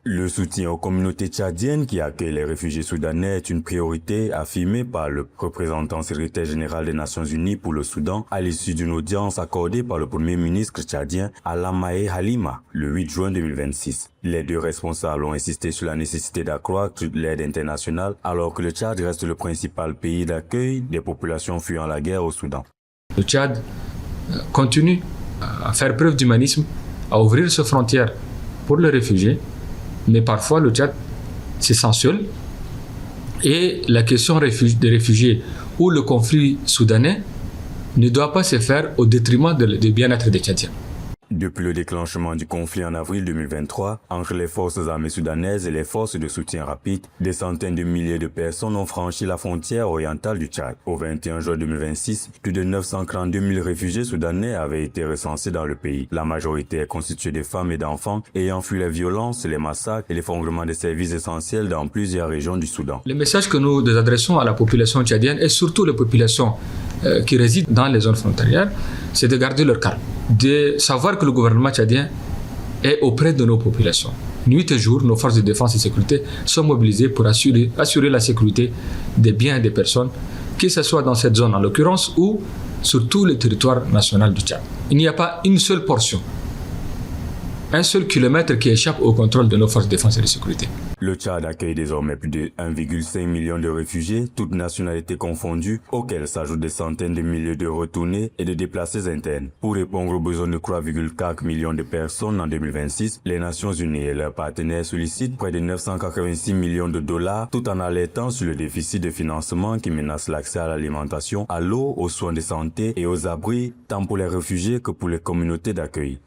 Le soutien aux communautés tchadiennes qui accueillent les réfugiés soudanais est une priorité affirmée par le représentant secrétaire général des Nations Unies pour le Soudan à l'issue d'une audience accordée par le premier ministre tchadien Alamae Halima le 8 juin 2026. Les deux responsables ont insisté sur la nécessité d'accroître l'aide internationale alors que le Tchad reste le principal pays d'accueil des populations fuyant la guerre au Soudan. Le Tchad continue à faire preuve d'humanisme, à ouvrir ses frontières pour les réfugiés. Mais parfois, le Tchad se sent seul et la question des réfugiés ou le conflit soudanais ne doit pas se faire au détriment du bien-être des Tchadiens. Depuis le déclenchement du conflit en avril 2023 entre les forces armées soudanaises et les forces de soutien rapide, des centaines de milliers de personnes ont franchi la frontière orientale du Tchad. Au 21 juin 2026, plus de 942 000 réfugiés soudanais avaient été recensés dans le pays. La majorité est constituée de femmes et d'enfants ayant fui les violences, les massacres et l'effondrement des services essentiels dans plusieurs régions du Soudan. Le message que nous adressons à la population tchadienne et surtout les populations qui résident dans les zones frontalières, c'est de garder leur calme, de savoir que le gouvernement tchadien est auprès de nos populations. Nuit et jour, nos forces de défense et de sécurité sont mobilisées pour assurer la sécurité des biens et des personnes, que ce soit dans cette zone en l'occurrence ou sur tout le territoire national du Tchad. Il n'y a pas une seule portion, un seul kilomètre qui échappe au contrôle de nos forces de défense et de sécurité. Le Tchad accueille désormais plus de 1,5 million de réfugiés, toutes nationalités confondues, auxquels s'ajoutent des centaines de milliers de retournés et de déplacés internes. Pour répondre aux besoins de 3,4 millions de personnes en 2026, les Nations Unies et leurs partenaires sollicitent près de 986 millions de dollars, tout en alertant sur le déficit de financement qui menace l'accès à l'alimentation, à l'eau, aux soins de santé et aux abris, tant pour les réfugiés que pour les communautés d'accueil.